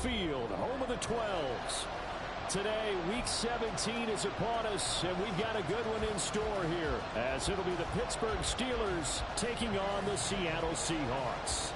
Field, home of the 12s. Today, Week 17 is upon us, and we've got a good one in store here, as it'll be the Pittsburgh Steelers taking on the Seattle Seahawks.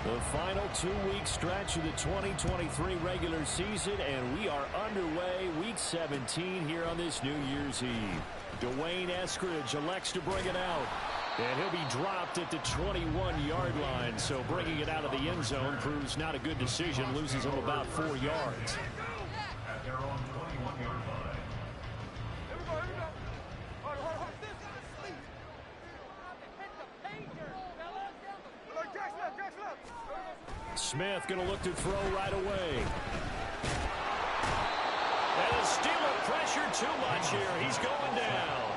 The final 2-week stretch of the 2023 regular season, and we are underway Week 17 here on this New Year's Eve. Dwayne Eskridge elects to bring it out, and he'll be dropped at the 21-yard line, so bringing it out of the end zone proves not a good decision, loses him about 4 yards. At their own 21-yard line. Smith going to look to throw right away. And the Steeler pressure too much here. He's going down.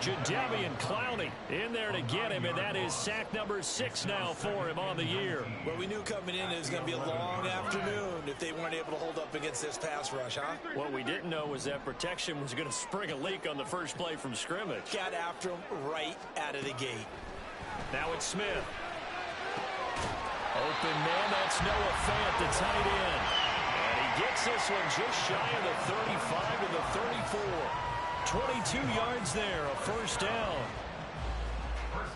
Jadeveon Clowney in there to get him, and that is sack number 6 now for him on the year. Well, we knew coming in it was going to be a long afternoon if they weren't able to hold up against this pass rush, huh? What we didn't know was that protection was going to spring a leak on the first play from scrimmage. Got after him right out of the gate. Now it's Smith. Open man, that's Noah Fant, the tight end. And he gets this one just shy of the 35 to the 34. 22 yards there, a first down.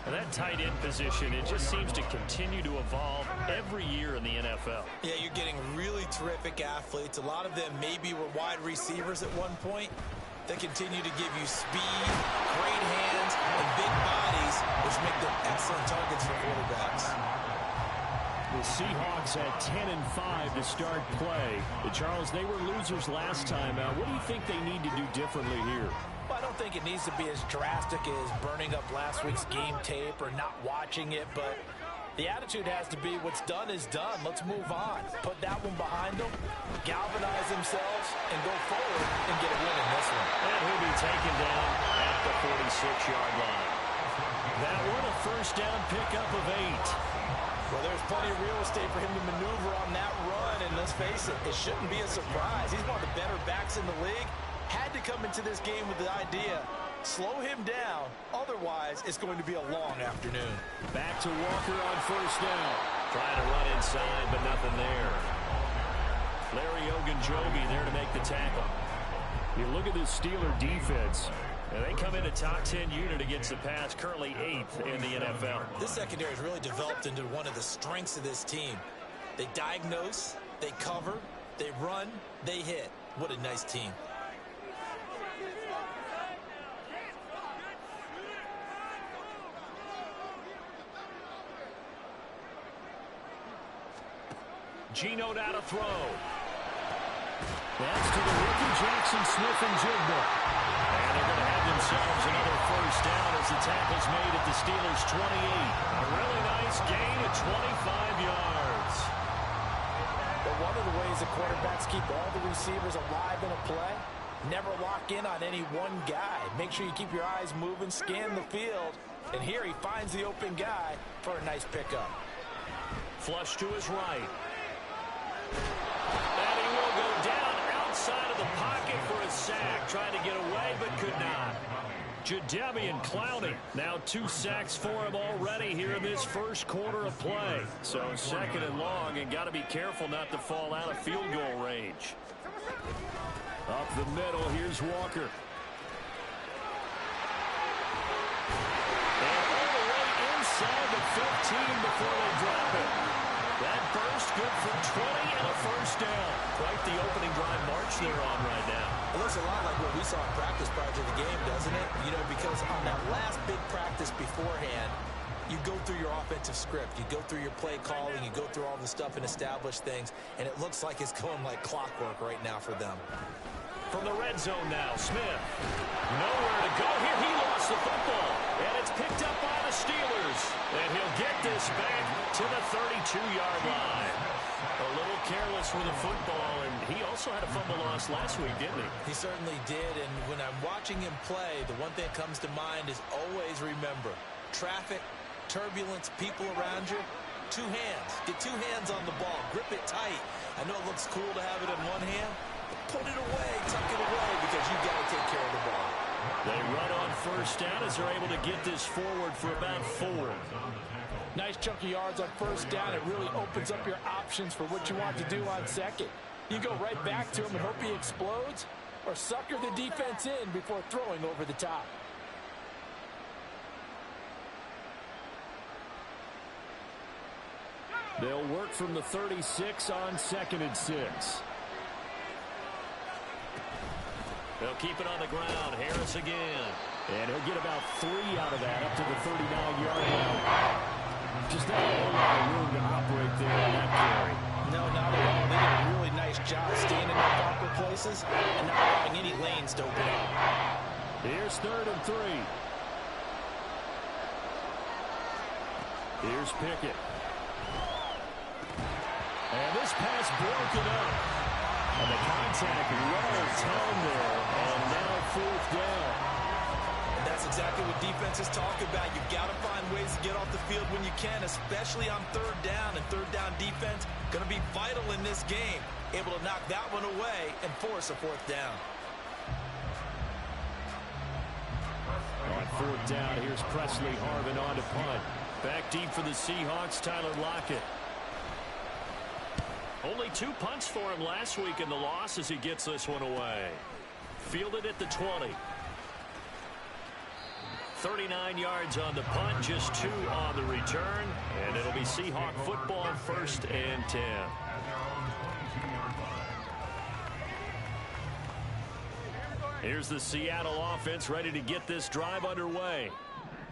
And that tight end position, it just seems to continue to evolve every year in the NFL. Yeah, you're getting really terrific athletes. A lot of them maybe were wide receivers at one point. They continue to give you speed, great hands, and big bodies, which make them excellent targets for quarterbacks. The Seahawks at 10-5 to start play. Charles, they were losers last time out. What do you think they need to do differently here? Well, I don't think it needs to be as drastic as burning up last week's game tape or not watching it, but the attitude has to be what's done is done. Let's move on. Put that one behind them, galvanize themselves, and go forward and get a win in this one. And he'll be taken down at the 46-yard line. That one a first down pickup of 8. Well, there's plenty of real estate for him to maneuver on that run, and let's face it, it shouldn't be a surprise. He's one of the better backs in the league. Had to come into this game with the idea, slow him down, otherwise it's going to be a long afternoon. Back to Walker on first down. Trying to run inside, but nothing there. Larry Ogunjobi there to make the tackle. You look at this Steeler defense. And they come in a top 10 unit against the pass, currently 8th in the NFL. This secondary has really developed into one of the strengths of this team. They diagnose, they cover, they run, they hit. What a nice team. Geno out to throw. That's to the rookie Jackson Smith-Njigba. And they're going to have themselves another first down as the tackle's made at the Steelers' 28. A really nice gain of 25 yards. But one of the ways the quarterbacks keep all the receivers alive in a play, never lock in on any one guy. Make sure you keep your eyes moving, scan the field. And here he finds the open guy for a nice pickup. Flush to his right. And he will go down outside of the pocket for a sack. Trying to get away, but could not. Jadeveon Clowney. Now 2 sacks for him already here in this first quarter of play. So second and long, and got to be careful not to fall out of field goal range. Up the middle, here's Walker. And all the way inside the 15 before they drop it. That burst good for 20 and a first down. Quite the opening drive march they're on right now. It looks a lot like what we saw in practice prior to the game, doesn't it? You know, because on that last big practice beforehand, you go through your offensive script. You go through your play calling. You go through all the stuff and establish things. And it looks like it's going like clockwork right now for them. From the red zone now, Smith. Nowhere to go here. He lost the football. And it's picked up by the Steelers. And he'll get this back to the 32-yard line. A little careless with the football, and he also had a fumble loss last week, didn't he? He certainly did, and when I'm watching him play, the one thing that comes to mind is always remember, traffic, turbulence, people around you, two hands. Get two hands on the ball. Grip it tight. I know it looks cool to have it in one hand, but put it away, tuck it away, because you've got to take care of the ball. They run on first down as they're able to get this forward for about 4. Nice chunk of yards on first down. It really opens up your options for what you want to do on second. You go right back to him and hope he explodes, or sucker the defense in before throwing over the top. They'll work from the 36 on 2nd and 6. They'll keep it on the ground. Harris again. And he'll get about 3 out of that up to the 39-yard line. Just not a whole lot of room to operate there on that carry. No, not at all. They did a really nice job staying in their proper places and not allowing any lanes to open up. Here's 3rd and 3. Here's Pickett. And this pass broken up. And the contact well timed there. And now 4th down. And that's exactly what defenses talk about. You've got to find ways to get off the field when you can, especially on 3rd down. And 3rd down defense going to be vital in this game. Able to knock that one away and force a 4th down. On 4th down, here's Presley Harvin on to punt. Back deep for the Seahawks, Tyler Lockett. Only 2 punts for him last week in the loss as he gets this one away. Fielded at the 20. 39 yards on the punt, just 2 on the return. And it'll be Seahawk football, 1st and 10. Here's the Seattle offense ready to get this drive underway.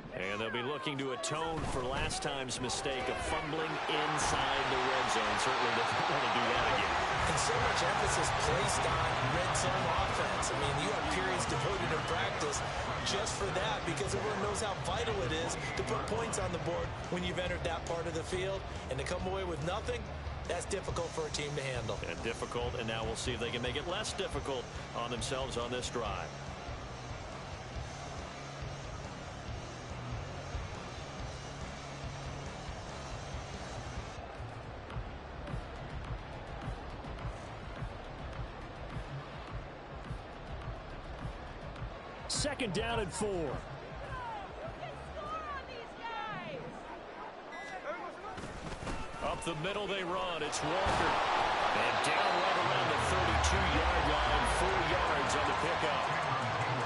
And they'll be looking to atone for last time's mistake of fumbling inside the red zone. Certainly they don't want to do that again. And so much emphasis placed on red zone offense. I mean, you have periods devoted in practice just for that, because everyone knows how vital it is to put points on the board when you've entered that part of the field. And to come away with nothing, that's difficult for a team to handle. And difficult, and now we'll see if they can make it less difficult on themselves on this drive. Second down and 4. Up the middle they run. It's Walker. And down right around the 32-yard line. 4 yards on the pickup.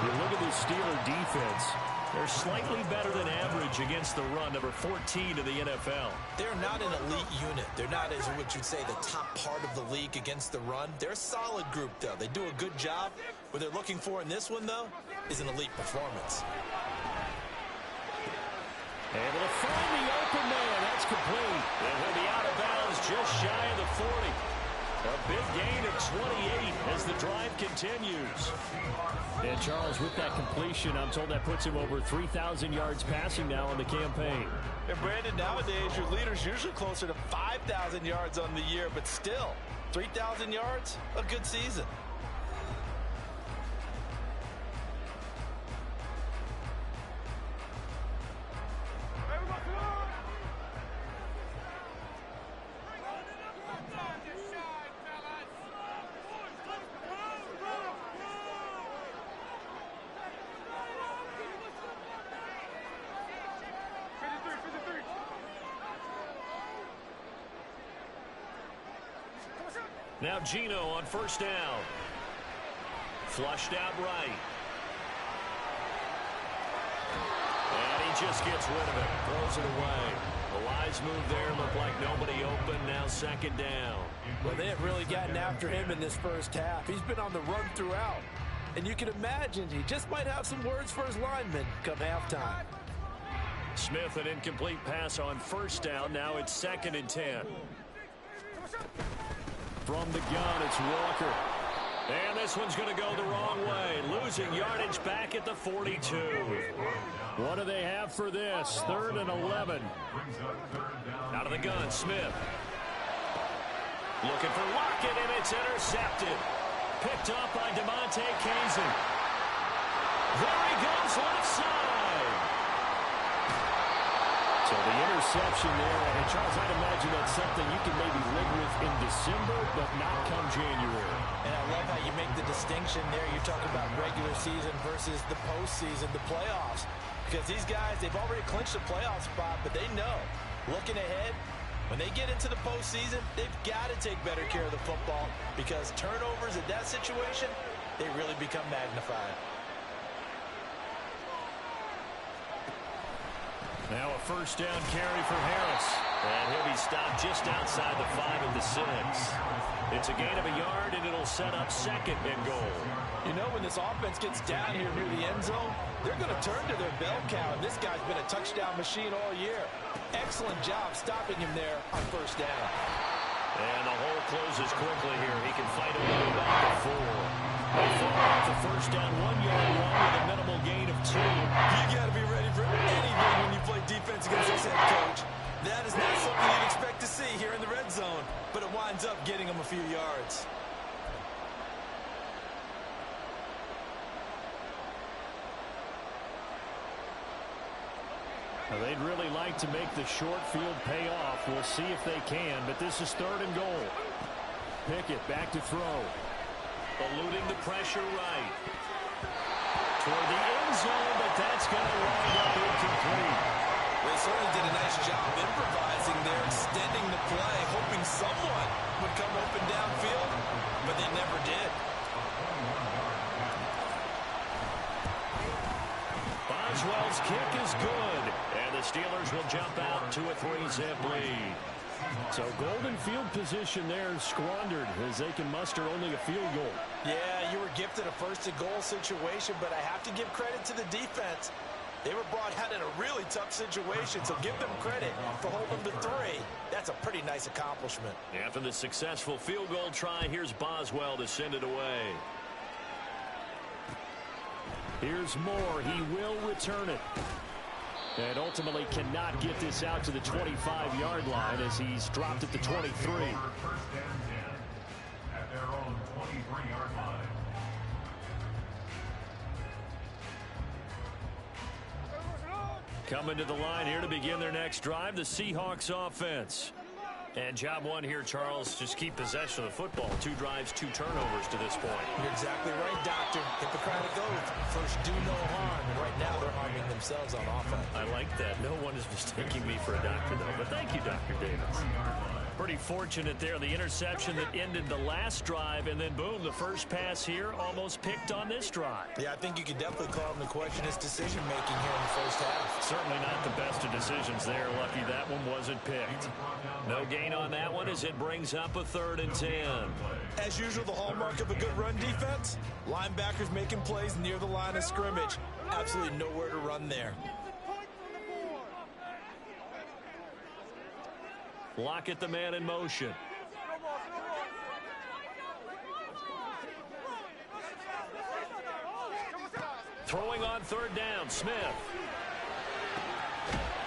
You look at the Steeler defense. They're slightly better than average against the run, number 14 in the NFL. They're not an elite unit. They're not, as what you'd say, the top part of the league against the run. They're a solid group, though. They do a good job. What they're looking for in this one, though, is an elite performance. Able to find the open man. That's complete. And he'll be out of bounds just shy of the 40. A big gain of 28 as the drive continues. And Charles, with that completion, I'm told that puts him over 3,000 yards passing now on the campaign. And Brandon, nowadays your leader's usually closer to 5,000 yards on the year, but still, 3,000 yards, a good season. Now Gino on first down. Flushed out right. And he just gets rid of it. Throws it away. A wise move there. Looked like nobody open. Now second down. Well, they have really gotten after him in this first half. He's been on the run throughout. And you can imagine he just might have some words for his linemen come halftime. Smith, an incomplete pass on first down. Now it's 2nd and 10. From the gun, it's Walker. And this one's going to go the wrong way. Losing yardage back at the 42. What do they have for this? 3rd and 11. Out of the gun, Smith. Looking for Lockett, and it's intercepted. Picked up by DeMonte Kazin. There he goes left side. So the interception there, and Charles, I'd imagine that's something you can maybe live with in December, but not come January. And I love how you make the distinction there. You're talking about regular season versus the postseason, the playoffs. Because these guys, they've already clinched a playoff spot, but they know, looking ahead, when they get into the postseason, they've got to take better care of the football because turnovers in that situation, they really become magnified. Now a first down carry for Harris. And he'll be stopped just outside the 5 of the 6. It's a gain of a yard, and it'll set up 2nd and goal. You know, when this offense gets down here near the end zone, they're going to turn to their bell cow, and this guy's been a touchdown machine all year. Excellent job stopping him there on first down. And the hole closes quickly here. He can fight over the back to 4. They fall off the first down 1-yard run with a minimal gain of 2. You got to be ready for anything when you play defense against this head coach. That is not something you'd expect to see here in the red zone, but it winds up getting them a few yards. Now, they'd really like to make the short field pay off. We'll see if they can, but this is 3rd and goal. Pickett back to throw. Eluding the pressure right. Toward the end zone, but that's going to wind up incomplete. They certainly did a nice job improvising there, extending the play, hoping someone would come open downfield, but they never did. Boswell's kick is good, and the Steelers will jump out to a 3-zip lead. So golden field position there squandered as they can muster only a field goal. Yeah, you were gifted a first-and-goal situation, but I have to give credit to the defense. They were brought out in a really tough situation, so give them credit for holding the 3. That's a pretty nice accomplishment. After the successful field goal try, here's Boswell to send it away. Here's Moore. He will return it. And ultimately cannot get this out to the 25-yard line as he's dropped at the 23. First and 10 at their own 23-yard line. Coming to the line here to begin their next drive, the Seahawks offense. And job 1 here, Charles, just keep possession of the football. 2 drives, 2 turnovers to this point. You're exactly right, Doctor. Hippocratic oath. First, do no harm. And right now, they're harming themselves on offense. I like that. No one is mistaking me for a doctor, though. But thank you, Dr. Davis. Pretty fortunate there. The interception that ended the last drive, and then boom, the first pass here almost picked on this drive. Yeah, I think you could definitely call him to question his decision-making here in the first half. Certainly not the best of decisions there. Lucky that one wasn't picked. No gain on that one as it brings up a 3rd and 10. As usual, the hallmark of a good run defense, linebackers making plays near the line of scrimmage. Absolutely nowhere to run there. Lockett, the man in motion. Throwing on 3rd down, Smith.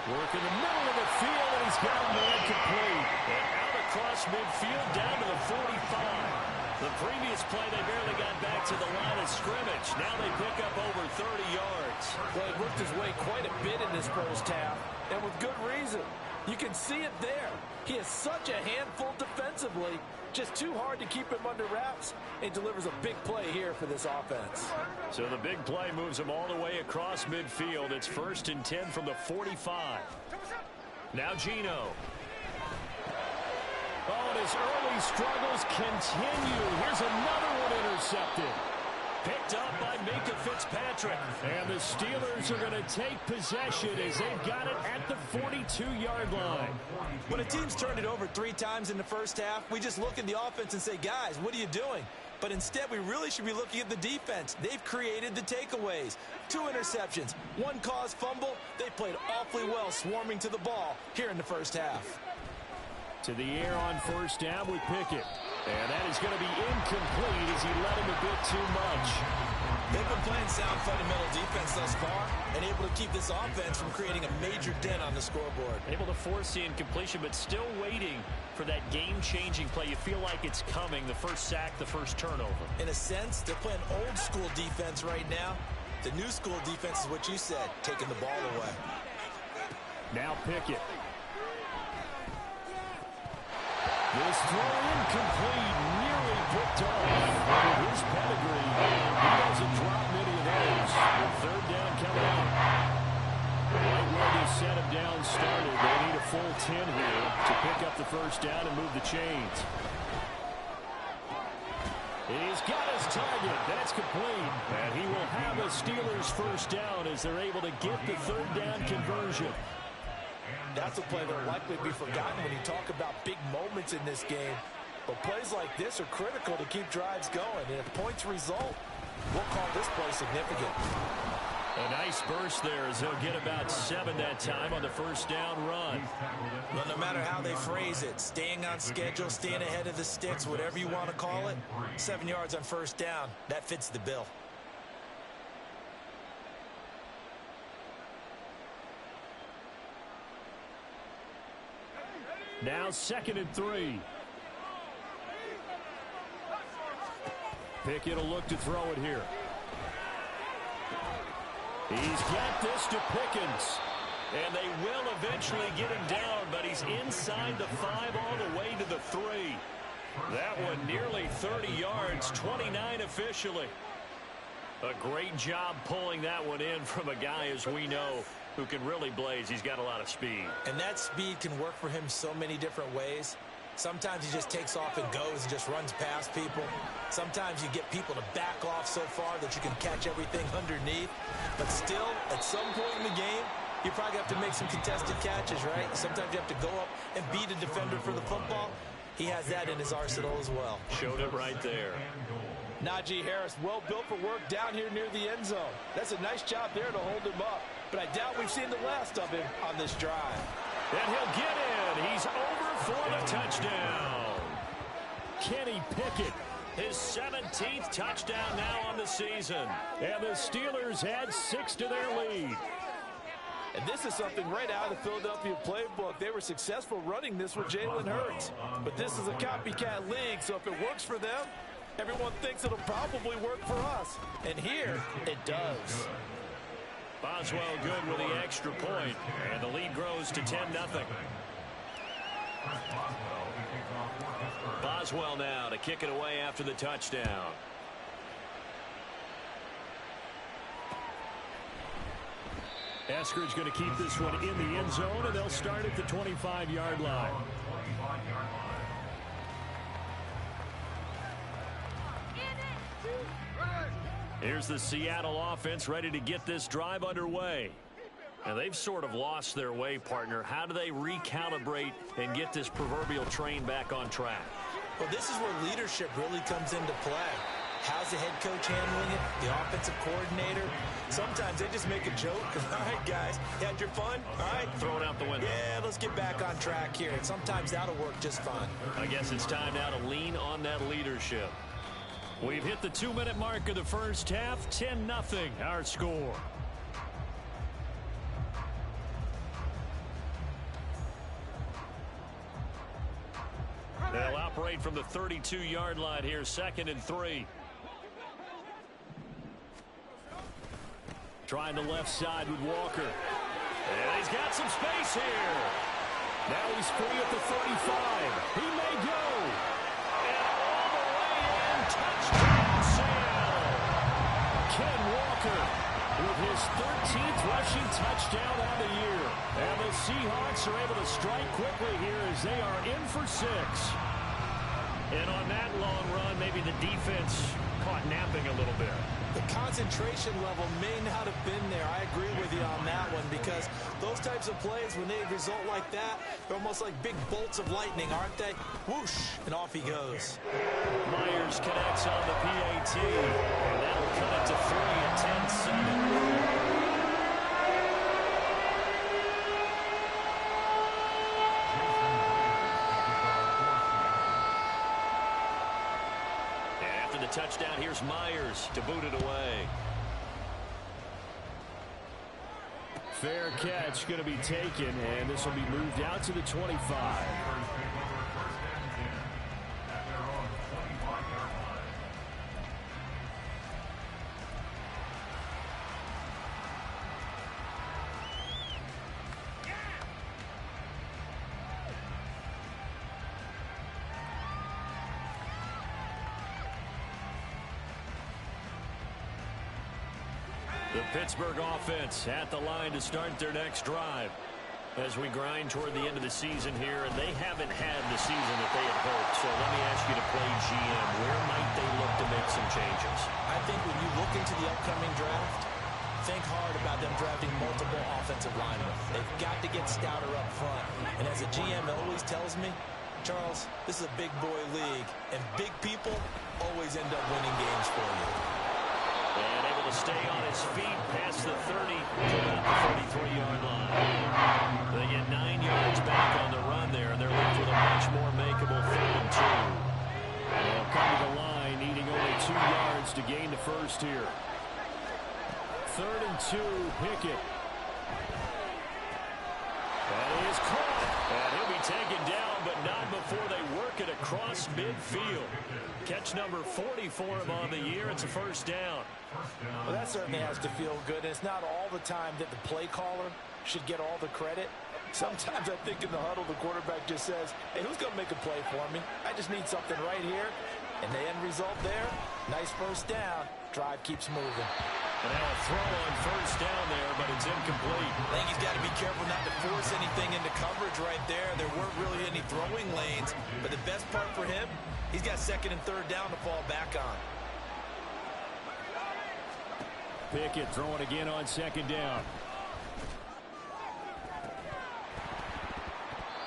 Work in the middle of the field, and he's got a man complete. And out across midfield, down to the 45. The previous play, they barely got back to the line of scrimmage. Now they pick up over 30 yards. Well, he worked his way quite a bit in this first half, and with good reason. You can see it there. He is such a handful defensively. Just too hard to keep him under wraps, and delivers a big play here for this offense. So the big play moves him all the way across midfield. It's 1st and 10 from the 45. Now Geno. Oh, and his early struggles continue. Here's another one intercepted. Picked up by Minka Fitzpatrick. And the Steelers are going to take possession as they've got it at the 42-yard line. When a team's turned it over 3 times in the first half, we just look at the offense and say, guys, what are you doing? But instead, we really should be looking at the defense. They've created the takeaways. 2 interceptions, 1 caused fumble. They played awfully well swarming to the ball here in the first half. To the air on first down with Pickett. And that is going to be incomplete as he led him a bit too much. They've been playing sound fundamental defense thus far and able to keep this offense from creating a major dent on the scoreboard. Able to force the incompletion, but still waiting for that game-changing play. You feel like it's coming, the first sack, the first turnover. In a sense, they're playing old-school defense right now. The new school defense is what you said, taking the ball away. Now Pickett. This throw incomplete, nearly picked off. But with his pedigree, he doesn't drop many of those. With third down coming up. Right where they set him down started. They need a full 10 here to pick up the first down and move the chains. He's got his target. That's complete. And he will have a Steelers first down as they're able to get the third down conversion. That's a play that will likely be forgotten when you talk about big moments in this game. But plays like this are critical to keep drives going. And if points result, we'll call this play significant. A nice burst there as they'll get about 7 that time on the first down run. Well, no matter how they phrase it, staying on schedule, staying ahead of the sticks, whatever you want to call it, 7 yards on first down, that fits the bill. Now 2nd and 3. Pickett will look to throw it here. He's got this to Pickens. And they will eventually get him down, but he's inside the 5 all the way to the 3. That one nearly 30 yards, 29 officially. A great job pulling that one in from a guy, as we know, who can really blaze. He's got a lot of speed. And that speed can work for him so many different ways. Sometimes he just takes off and goes and just runs past people. Sometimes you get people to back off so far that you can catch everything underneath. But still, at some point in the game, you probably have to make some contested catches, right? Sometimes you have to go up and beat a defender for the football. He has that in his arsenal as well. Showed it right there. Najee Harris, well built for work down here near the end zone. That's a nice job there to hold him up. But I doubt we've seen the last of him on this drive. And he'll get in. He's over for the touchdown. Kenny Pickett, his 17th touchdown now on the season. And the Steelers add 6 to their lead. And this is something right out of the Philadelphia playbook. They were successful running this with Jalen Hurts. But this is a copycat league, so if it works for them, everyone thinks it'll probably work for us. And here, it does. Boswell good with the extra point, and the lead grows to 10-0. Boswell now to kick it away after the touchdown. Eskridge going to keep this one in the end zone, and they'll start at the 25-yard line. Here's the Seattle offense ready to get this drive underway. And they've sort of lost their way, partner. How do they recalibrate and get this proverbial train back on track? Well, this is where leadership really comes into play. How's the head coach handling it? The offensive coordinator? Sometimes they just make a joke. All right, guys, you had your fun? All right. Throw it out the window. Yeah, let's get back on track here. And sometimes that'll work just fine. I guess it's time now to lean on that leadership. We've hit the 2-minute mark of the first half. 10-0 our score. They'll operate from the 32-yard line here, 2nd and 3. Trying the left side with Walker. And he's got some space here. Now he's free at the 35. He may go. And all the way in, touchdown Seattle. Ken Walker with his 13th rushing touchdown on the year. And the Seahawks are able to strike quickly here as they are in for 6. And on that long run, maybe the defense caught napping a little bit. The concentration level may not have been there. I agree with you on that one because those types of plays, when they result like that, they're almost like big bolts of lightning, aren't they? Whoosh, and off he goes. Myers connects on the PAT, and that'll cut it to 3 at 10-7. Touchdown. Here's Myers to boot it away. Fair catch going to be taken, and this will be moved out to the 25. The Pittsburgh offense at the line to start their next drive. As we grind toward the end of the season here, and they haven't had the season that they had hoped. So let me ask you to play GM. Where might they look to make some changes? I think when you look into the upcoming draft, think hard about them drafting multiple offensive linemen. They've got to get stouter up front. And as a GM always tells me, Charles, this is a big boy league, and big people always end up winning games for you. And able to stay on his feet past the 30 to about the 33-yard line. They get 9 yards back on the run there, and they're left with a much more makeable 3rd and 2. They'll come to the line, needing only 2 yards to gain the first here. 3rd and 2, Pickett. That is caught. And he'll be taken down, but not before they work it across midfield. Catch number 40 for him on the year. It's a first down. Well, that certainly has to feel good. And it's not all the time that the play caller should get all the credit. Sometimes I think in the huddle, the quarterback just says, hey, who's going to make a play for me? I just need something right here. And the end result there, nice first down. Drive keeps moving. And now a throw on first down there, but it's incomplete. I think he's got to be careful not to force anything into coverage right there. There weren't really any throwing lanes. But the best part for him, he's got 2nd and 3rd down to fall back on. Pickett throwing again on 2nd down.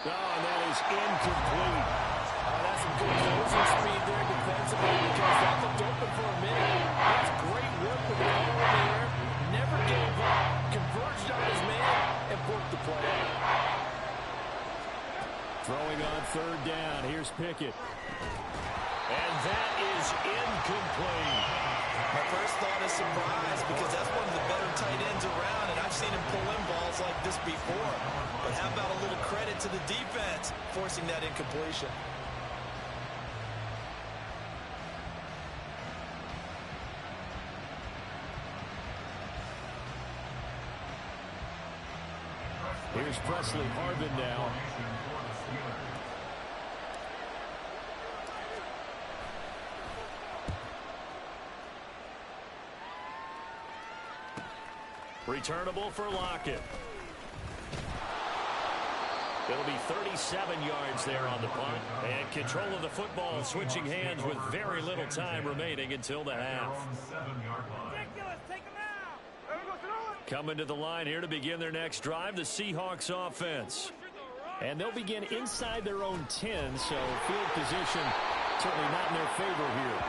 Oh, and that is incomplete. That's some good closing speed there defensively because that looked open for a minute. That's great work with the ball in the air. Never gave up. Converged on his man and broke the play. Throwing on 3rd down. Here's Pickett. And that is incomplete. My first thought is surprise because that's one of the better tight ends around, and I've seen him pull in balls like this before. But how about a little credit to the defense forcing that incompletion? Here's Presley Harvin now. Returnable for Lockett. It'll be 37 yards there on the punt. And control of the football switching hands with very little time remaining until the half. Coming to the line here to begin their next drive, the Seahawks offense. And they'll begin inside their own 10, so field position certainly not in their favor here.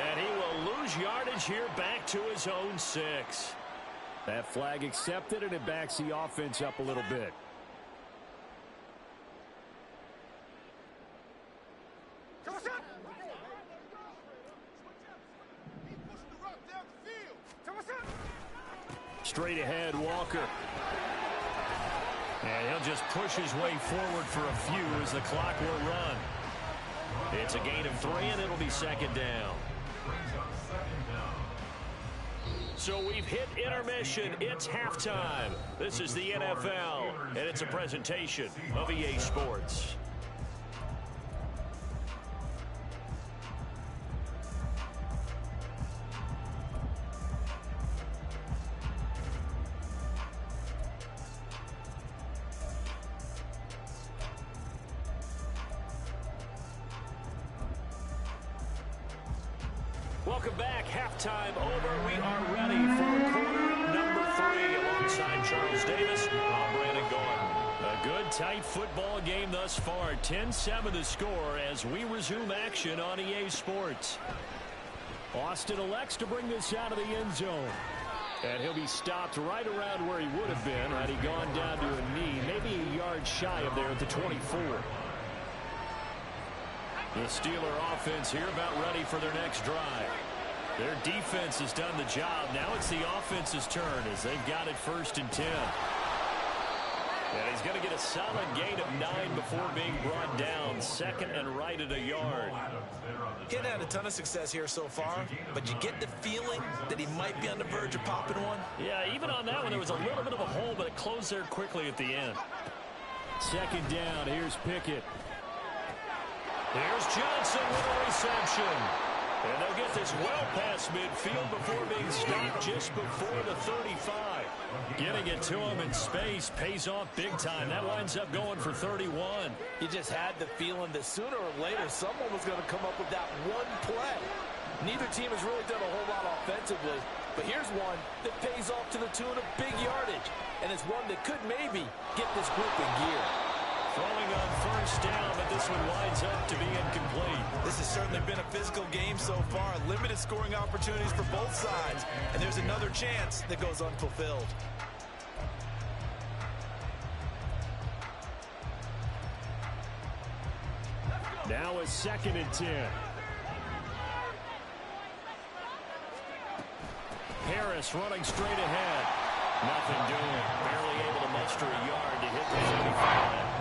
And he will lose yardage here back to his own 6. That flag accepted, and it backs the offense up a little bit. Straight ahead, Walker. And he'll just push his way forward for a few as the clock will run. It's a gain of 3, and it'll be 2nd down. So we've hit intermission. It's halftime. This is the NFL, and it's a presentation of EA Sports. Welcome back. Halftime over. We are ready for quarter number 3 alongside Charles Davis. I'm Brandon Gordon. A good, tight football game thus far. 10-7 the score as we resume action on EA Sports. Austin elects to bring this out of the end zone. And he'll be stopped right around where he would have been had he gone down to a knee, maybe a yard shy of there at the 24. The Steeler offense here about ready for their next drive. Their defense has done the job. Now it's the offense's turn as they've got it 1st and 10. And he's going to get a solid gain of 9 before being brought down. 2nd and right at a yard. He hadn't had a ton of success here so far, but you get the feeling that he might be on the verge of popping one. Yeah, even on that one, there was a little bit of a hole, but it closed there quickly at the end. 2nd down, here's Pickett. Here's Johnson with a reception. And they'll get path is well past midfield before being stopped just before the 35. Getting it to him in space pays off big time. That winds up going for 31. You just had the feeling that sooner or later someone was going to come up with that one play. Neither team has really done a whole lot offensively, but here's one that pays off to the tune of big yardage, and it's one that could maybe get this group in gear. Throwing on first down, but this one winds up to be incomplete. This has certainly been a physical game so far. Limited scoring opportunities for both sides, and there's another chance that goes unfulfilled. Now a 2nd and 10. Harris running straight ahead. Nothing doing. Barely able to muster a yard to hit the 35.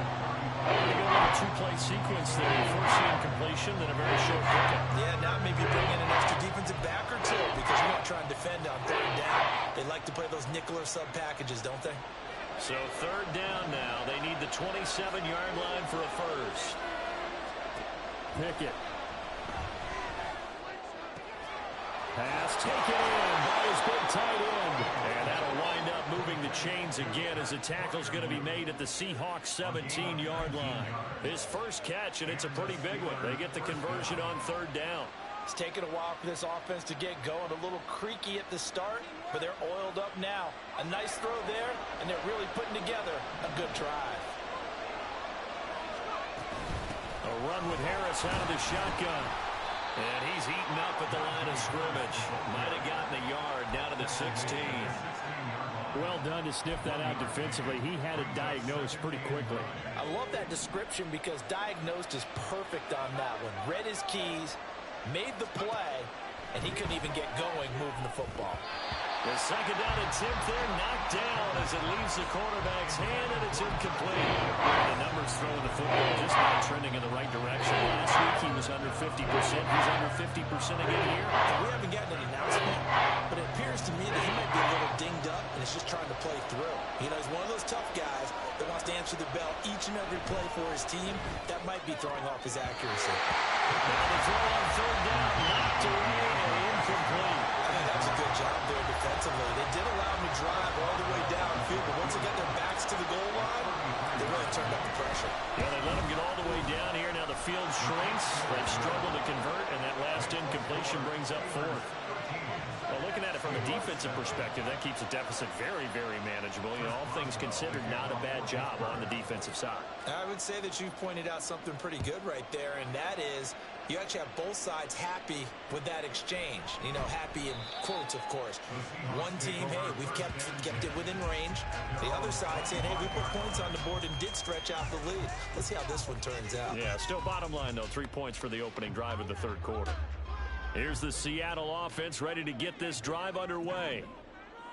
They go with a two-play sequence there. First incompletion, then a very short pickup. Yeah, now maybe bring in an extra defensive back or two because you want to try and defend on 3rd down. They like to play those nickel or sub packages, don't they? So 3rd down now. They need the 27-yard line for a first. Pickett. Pass taken in by his big tight end. And that'll wind up moving the chains again as the tackle's going to be made at the Seahawks 17-yard line. His first catch, and it's a pretty big one. They get the conversion on 3rd down. It's taken a while for this offense to get going. A little creaky at the start, but they're oiled up now. A nice throw there, and they're really putting together a good drive. A run with Harris out of the shotgun. And he's eaten up at the line of scrimmage. Might have gotten a yard down to the 16. Well done to sniff that out defensively. He had it diagnosed pretty quickly. I love that description because diagnosed is perfect on that one. Read his keys, made the play, and he couldn't even get going moving the football. The 2nd down attempt there knocked down as it leaves the quarterback's hand, and it's incomplete. The numbers throwing the football just not trending in the right direction. Last week he was under 50%. He's under 50% again here. We haven't gotten an announcement, but it appears to me that he might be a little dinged up and is just trying to play through. You know, he's one of those tough guys that wants to answer the bell each and every play for his team. That might be throwing off his accuracy. Now the throw on 3rd down, knocked away and incomplete. I think that was a good job there defensively. They did allow him to drive all the way downfield, but once they got their backs to the goal line, they really turned up the pressure. Yeah, they let him get all the way down here. Now the field shrinks. They've struggled to convert, and that last incompletion brings up 4th. Well, looking at it from a defensive perspective, that keeps the deficit very, very manageable. You know, all things considered, not a bad job on the defensive side. I would say that you've pointed out something pretty good right there, and that is you actually have both sides happy with that exchange. You know, happy in quotes, of course. One team, hey, we've kept it within range. The other side saying, hey, we put points on the board and did stretch out the lead. Let's see how this one turns out. Yeah, still bottom line, though, 3 points for the opening drive of the 3rd quarter. Here's the Seattle offense ready to get this drive underway.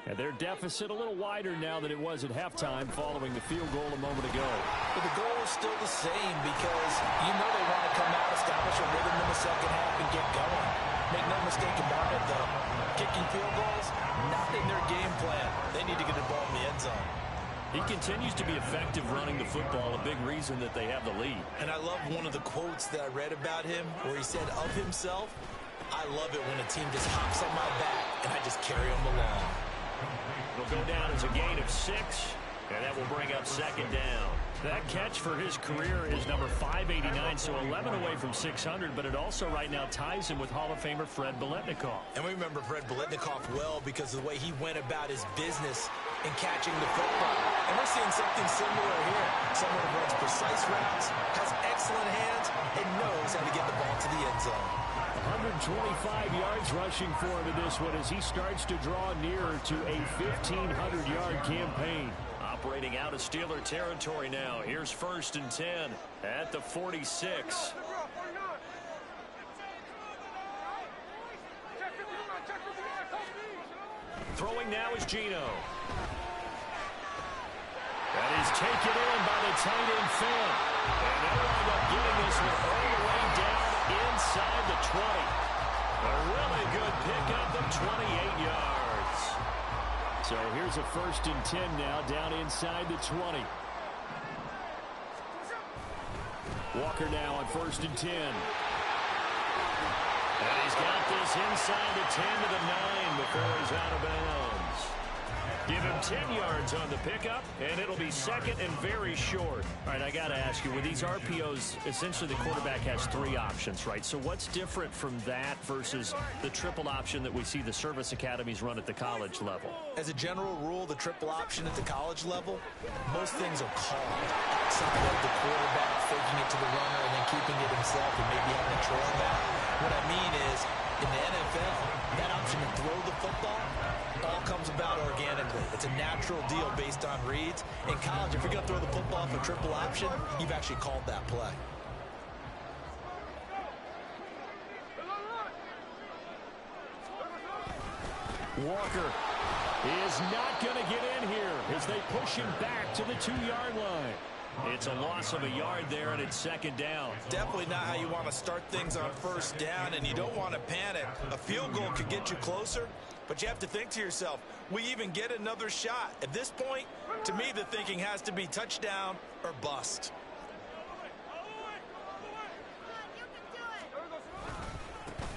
And their deficit a little wider now than it was at halftime following the field goal a moment ago. But the goal is still the same because you know they want to come out, establish a rhythm in the 2nd half, and get going. Make no mistake about it, though. Kicking field goals, not in their game plan. They need to get the ball in the end zone. He continues to be effective running the football, a big reason that they have the lead. And I love one of the quotes that I read about him where he said of himself, I love it when a team just hops on my back and I just carry them along. It'll go down as a gain of 6, and that will bring up 2nd down. That catch for his career is number 589, so 11 away from 600, but it also right now ties him with Hall of Famer Fred Biletnikoff. And we remember Fred Biletnikoff well because of the way he went about his business in catching the football. And we're seeing something similar here. Someone who runs precise routes, has excellent hands, and knows how to get the ball to the end zone. 125 yards rushing for him in this one as he starts to draw nearer to a 1,500-yard campaign. Operating out of Steeler territory now. Here's 1st and 10 at the 46. Throwing now is Geno. That is taken in by the tight end Finn. And they'll wind up getting this one all the way down inside the 20. A really good pickup of 28 yards. So here's a 1st and 10 now down inside the 20. Walker now on 1st and 10. And he's got this inside the 10 to the 9 before he's out of bounds. Give him 10 yards on the pickup, and it'll be second and very short. All right, I got to ask you, with these RPOs, essentially the quarterback has 3 options, right? So what's different from that versus the triple option that we see the service academies run at the college level? As a general rule, the triple option at the college level, most things are called outside of the quarterback faking it to the runner and then keeping it himself and maybe having a trail back. What I mean is, in the NFL, that option to throw the football all comes about organically. It's a natural deal based on reads. In college, if you're going to throw the football for triple option, you've actually called that play. Walker is not going to get in here as they push him back to the 2-yard line. It's a loss of a yard there, and it's second down. Definitely not how you want to start things on first down, and you don't want to panic. A field goal could get you closer, but you have to think to yourself, we even get another shot. At this point, to me, the thinking has to be touchdown or bust.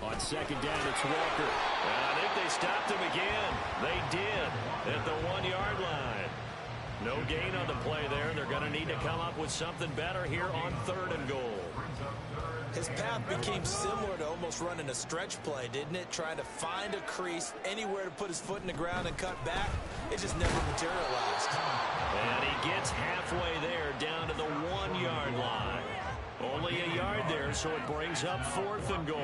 On second down, it's Walker. And I think they stopped him again. They did at the 1-yard line. No gain on the play there. They're going to need to come up with something better here on 3rd and goal. His path became similar to almost running a stretch play, didn't it? Trying to find a crease, anywhere to put his foot in the ground and cut back. It just never materialized. And he gets halfway there down to the 1-yard line. Only a yard there, so it brings up 4th and goal.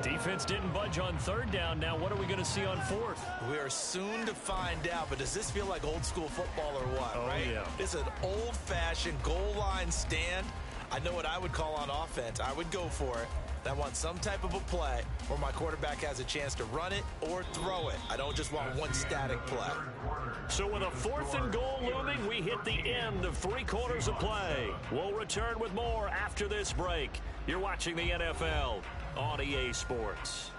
Defense didn't budge on 3rd down. Now what are we going to see on 4th? We are soon to find out, but does this feel like old school football or what, right? Yeah. It's an old-fashioned goal line stand. I know what I would call on offense. I would go for it. I want some type of a play where my quarterback has a chance to run it or throw it. I don't just want one static play. So with a 4th and goal looming, we hit the end of 3 quarters of play. We'll return with more after this break. You're watching the NFL on EA Sports.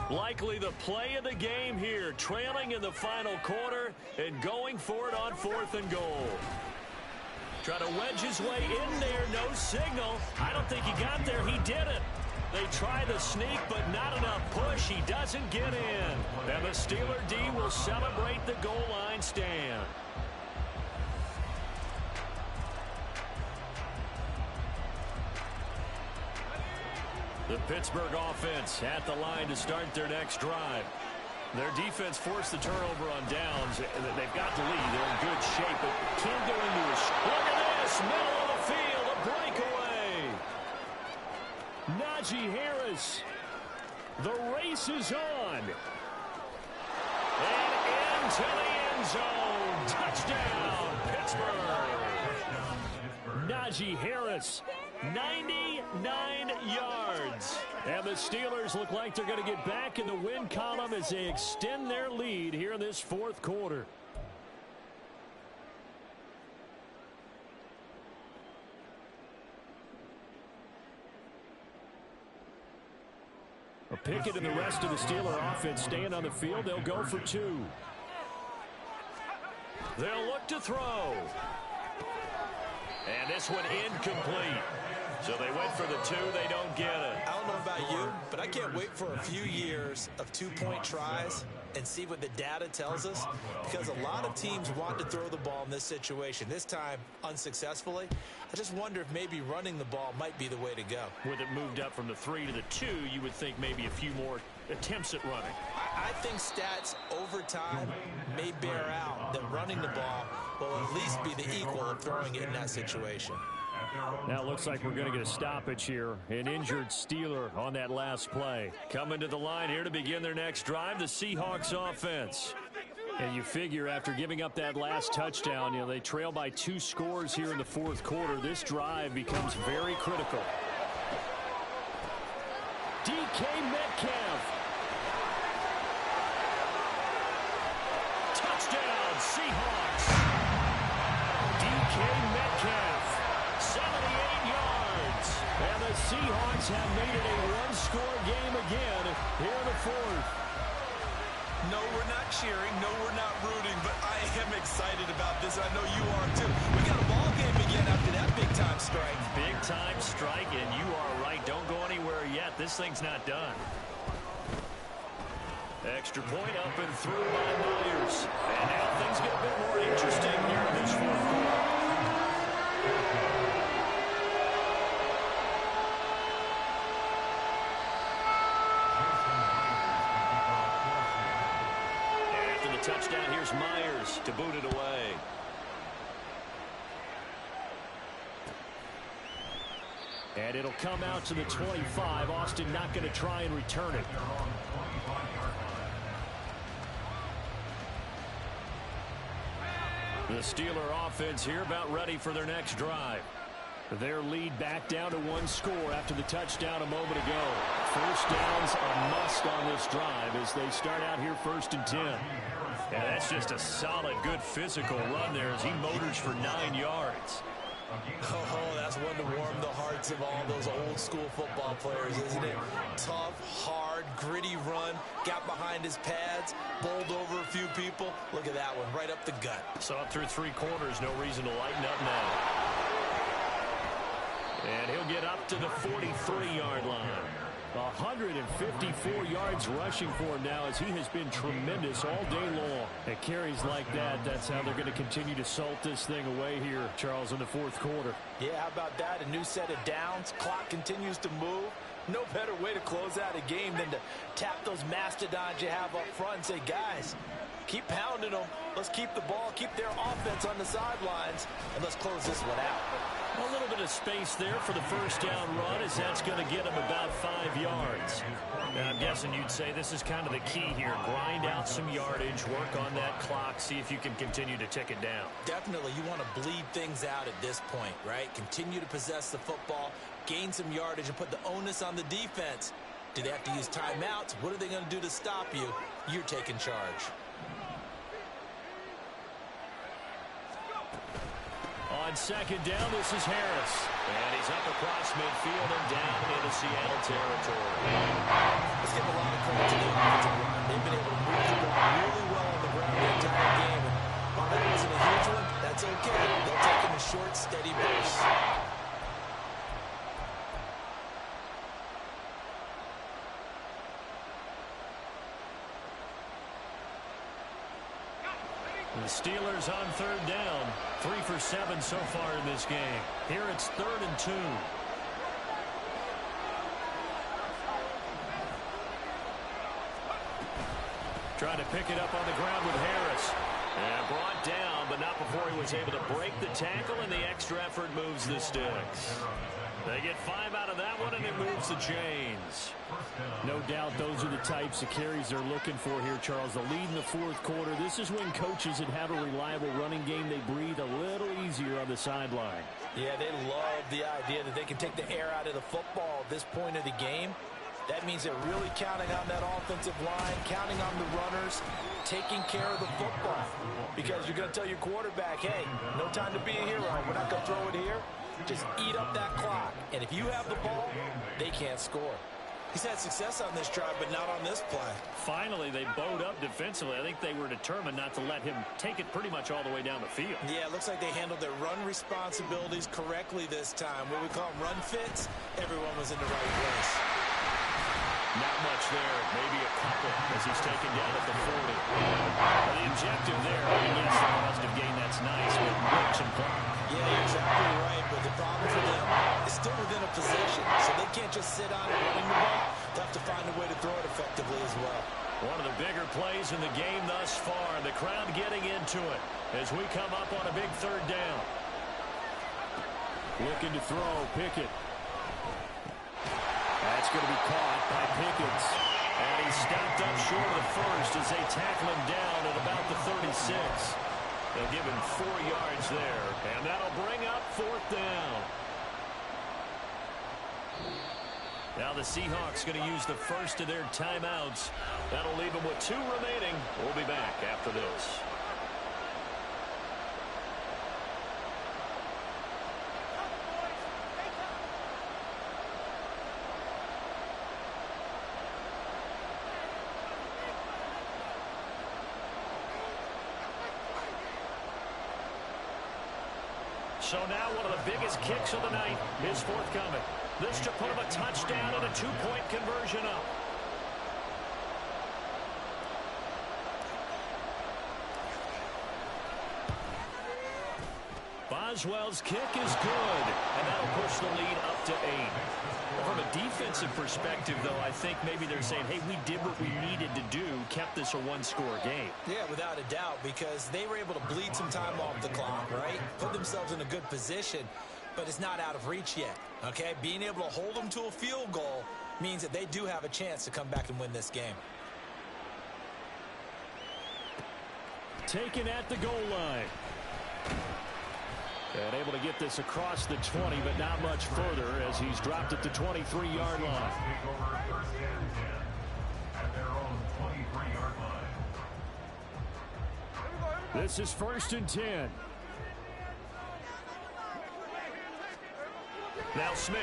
Likely the play of the game here, trailing in the final quarter and going for it on 4th and goal. Try to wedge his way in there, no signal. I don't think he got there, he didn't. They try the sneak, but not enough push. He doesn't get in. And the Steeler D will celebrate the goal line stand. The Pittsburgh offense at the line to start their next drive. Their defense forced the turnover on downs. They've got the lead. They're in good shape, but can't go into a... Look at this! Middle of the field, a breakaway! Najee Harris. The race is on. And into the end zone. Touchdown, Pittsburgh. Najee Harris, 99 yards. And the Steelers look like they're going to get back in the win column as they extend their lead here in this 4th quarter. Pickett and the rest of the Steeler offense staying on the field. They'll go for 2. They'll look to throw. And this one incomplete. So they went for the 2. They don't get it. I don't know about you, but I can't wait for a few years of 2-point tries and see what the data tells us, because a lot of teams want to throw the ball in this situation. This time, unsuccessfully. I just wonder if maybe running the ball might be the way to go. With it moved up from the 3 to the 2, you would think maybe a few more attempts at running. I think stats over time may bear out that running the ball will at least be the equal of throwing it in that situation. Now it looks like we're going to get a stoppage here. An injured Steeler on that last play. Coming to the line here to begin their next drive, the Seahawks offense. And you figure after giving up that last touchdown, they trail by 2 scores here in the 4th quarter. This drive becomes very critical. DK Metcalf Touchdown, Seahawks. DK Metcalf, 78 yards. And the Seahawks have made it a one-score game again here in the fourth. No, we're not cheering. No, we're not rooting. But I am excited about this. I know you are, too. We got a ball game again after that big-time strike. Big-time strike, and you are right. Don't go anywhere yet. This thing's not done. Extra point up and through by Myers. And now things get a bit more interesting here in this fourth quarter. After the touchdown, here's Myers to boot it away. And it'll come out to the 25. Austin not going to try and return it. The Steeler offense here about ready for their next drive. Their lead back down to one score after the touchdown a moment ago. First down's a must on this drive as they start out here 1st and 10. And that's just a solid, good physical run there as he motors for 9 yards. Oh, that's one to warm the hearts of all those old-school football players, isn't it? Tough, hard, gritty run, got behind his pads, bowled over a few people. Look at that one, right up the gut. So up through 3 quarters, no reason to lighten up now. And he'll get up to the 43-yard line. 154 yards rushing for him now as he has been tremendous all day long. At carries like that, that's how they're going to continue to salt this thing away here, Charles, in the fourth quarter. Yeah, how about that? A new set of downs. Clock continues to move. No better way to close out a game than to tap those mastodons you have up front and say, guys, keep pounding them. Let's keep the ball, keep their offense on the sidelines, and let's close this one out. A little bit of space there for the first down run as that's going to get him about 5 yards. And I'm guessing you'd say this is kind of the key here. Grind out some yardage, work on that clock, see if you can continue to tick it down. Definitely, you want to bleed things out at this point, right? Continue to possess the football, gain some yardage, and put the onus on the defense. Do they have to use timeouts? What are they going to do to stop you? You're taking charge. On second down, this is Harris. And he's up across midfield and down into Seattle territory. Let's give a lot of credit to the offensive line. They've been able to move the ball really well on the ground the entire game. And while that wasn't a huge one, that's okay. They'll take it in short, steady bursts. The Steelers on third down. 3 for 7 so far in this game. Here it's 3rd and 2. Trying to pick it up on the ground with Harris. And brought down, but not before he was able to break the tackle, and the extra effort moves the sticks. They get 5 out of that one, and it moves the chains. No doubt those are the types of carries they're looking for here, Charles. The lead in the fourth quarter. This is when coaches that have a reliable running game, they breathe a little easier on the sideline. Yeah, they love the idea that they can take the air out of the football at this point of the game. That means they're really counting on that offensive line, counting on the runners, taking care of the football. Because you're going to tell your quarterback, hey, no time to be a hero. We're not going to throw it here. Just eat up that clock. And if you have the ball, they can't score. He's had success on this drive, but not on this play. Finally, they bowed up defensively. I think they were determined not to let him take it pretty much all the way down the field. Yeah, it looks like they handled their run responsibilities correctly this time. What we call them run fits, everyone was in the right place. Not much there, maybe a couple as he's taken down at the 40. Well, the objective there, I mean, yes, the positive gain, that's nice, but work some clock. Yeah, you're exactly right, but the problem for them is still within a possession, so they can't just sit on it running the ball. They have to find a way to throw it effectively as well. One of the bigger plays in the game thus far, and the crowd getting into it as we come up on a big third down. Looking to throw, Pickett. That's going to be caught by Pickens. And he's stopped up short of the first as they tackle him down at about the 36. They'll give him 4 yards there. And that'll bring up 4th down. Now the Seahawks going to use the first of their timeouts. That'll leave them with 2 remaining. We'll be back after this. So now one of the biggest kicks of the night is forthcoming. This should put him a touchdown and a 2-point conversion up. Boswell's kick is good, and that'll push the lead up to 8. From a defensive perspective, though, I think maybe they're saying, hey, we did what we needed to do, kept this a one-score game. Yeah, without a doubt, because they were able to bleed some time off the clock, right? Put themselves in a good position, but it's not out of reach yet, okay? Being able to hold them to a field goal means that they do have a chance to come back and win this game. Taken at the goal line. And able to get this across the 20, but not much further as he's dropped at the 23-yard line. This is 1st and 10. Now Smith.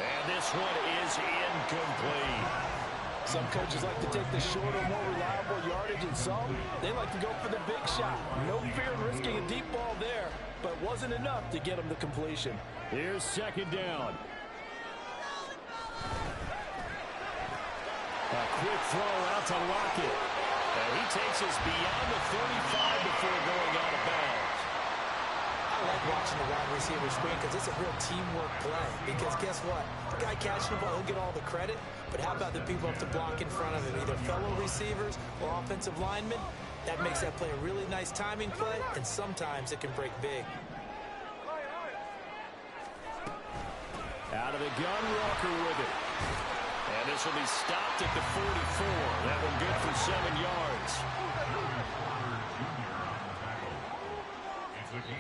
And this one is incomplete. Some coaches like to take the shorter, more reliable yardage, and some, they like to go for the big shot. No fear in risking a deep ball there, but it wasn't enough to get him to completion. Here's 2nd down. A quick throw out to Lockett. And he takes us beyond the 35 before going out of bounds. I like watching the wide receiver screen because it's a real teamwork play. Because guess what? The guy catching the ball, he'll get all the credit. But how about the people up to block in front of him, either fellow receivers or offensive linemen? That makes that play a really nice timing play, and sometimes it can break big. Out of the gun, Walker with it. And this will be stopped at the 44. That one good for 7 yards.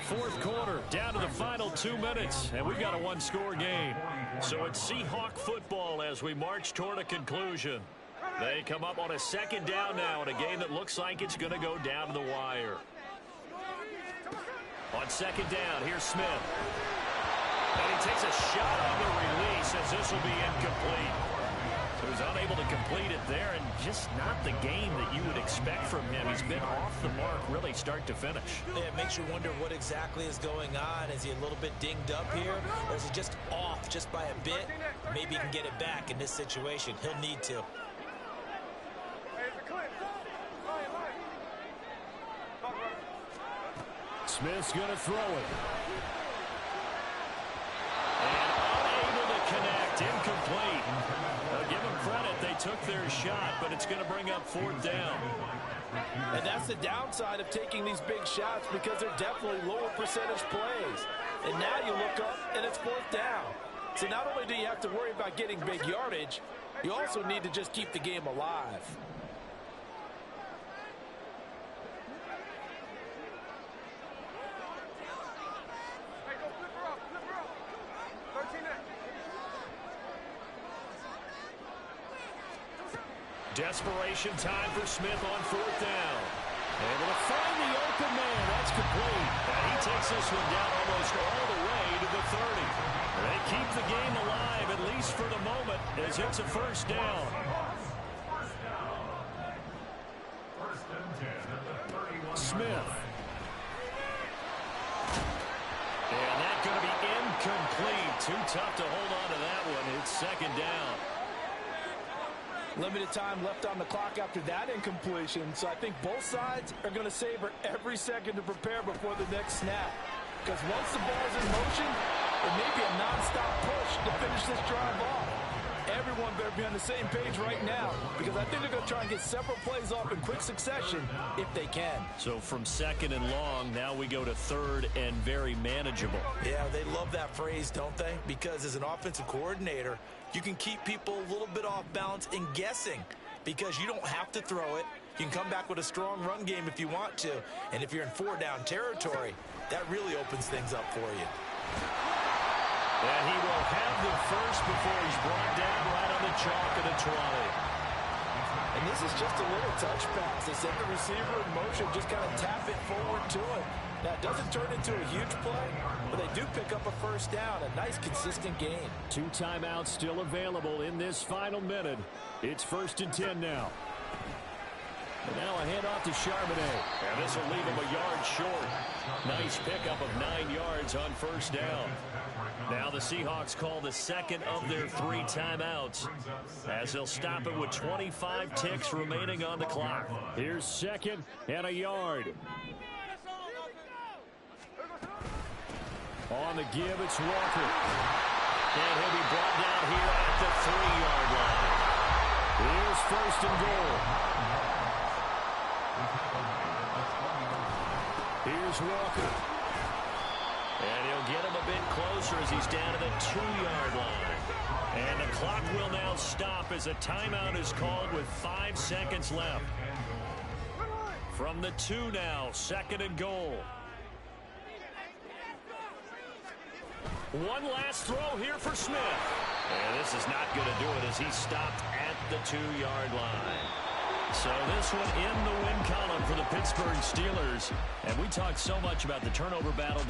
4th quarter, down to the final 2 minutes, and we've got a one-score game. So it's Seahawk football as we march toward a conclusion. They come up on a 2nd down now in a game that looks like it's going to go down to the wire. On 2nd down, here's Smith. And he takes a shot on the release as this will be incomplete. So he's unable to complete it there, and just not the game that you would expect from him. He's been off the mark really start to finish. Yeah, it makes you wonder what exactly is going on. Is he a little bit dinged up here, or is he just off just by a bit? Maybe he can get it back in this situation. He'll need to. Smith's going to throw it. And unable to connect. Incomplete. Give them credit. They took their shot, but it's going to bring up 4th down. And that's the downside of taking these big shots because they're definitely lower percentage plays. And now you look up, and it's 4th down. So not only do you have to worry about getting big yardage, you also need to just keep the game alive. Desperation time for Smith on 4th down. Able to find the open man. That's complete. And he takes this one down almost all the way to the 30. They keep the game alive, at least for the moment, as it's a 1st down. Smith. And that's going to be incomplete. Too tough to hold on to that one. It's 2nd down. Limited time left on the clock after that incompletion, so I think both sides are going to savor every second to prepare before the next snap. Because once the ball's in motion, it may be a nonstop push to finish this drive off. Everyone better be on the same page right now, because I think they're going to try and get several plays off in quick succession if they can. So from 2nd and long, now we go to 3rd and very manageable. Yeah, they love that phrase, don't they? Because as an offensive coordinator, you can keep people a little bit off balance and guessing because you don't have to throw it. You can come back with a strong run game if you want to. And if you're in 4-down territory, that really opens things up for you. And he will have the first before he's brought down right on the chalk of the 20. And this is just a little touch pass. They send the receiver in motion, just kind of tap it forward to him. Now, it doesn't turn into a huge play, but they do pick up a 1st down. A nice, consistent game. 2 timeouts still available in this final minute. It's 1st and 10 now. And now a handoff to Charbonnet. And this will leave him a yard short. Nice pickup of 9 yards on first down. Now the Seahawks call the second of their 3 timeouts, as they'll stop it with 25 ticks remaining on the clock. Here's second and a yard. On the give, it's Walker. And he'll be brought down here at the 3-yard line. Here's first and goal. Here's Walker. And he'll get him a bit closer as he's down to the 2-yard line. And the clock will now stop as a timeout is called with 5 seconds left. From the 2 now, second and goal. One last throw here for Smith. And this is not going to do it as he's stopped at the 2-yard line. So this one in the win column for the Pittsburgh Steelers. And we talked so much about the turnover battle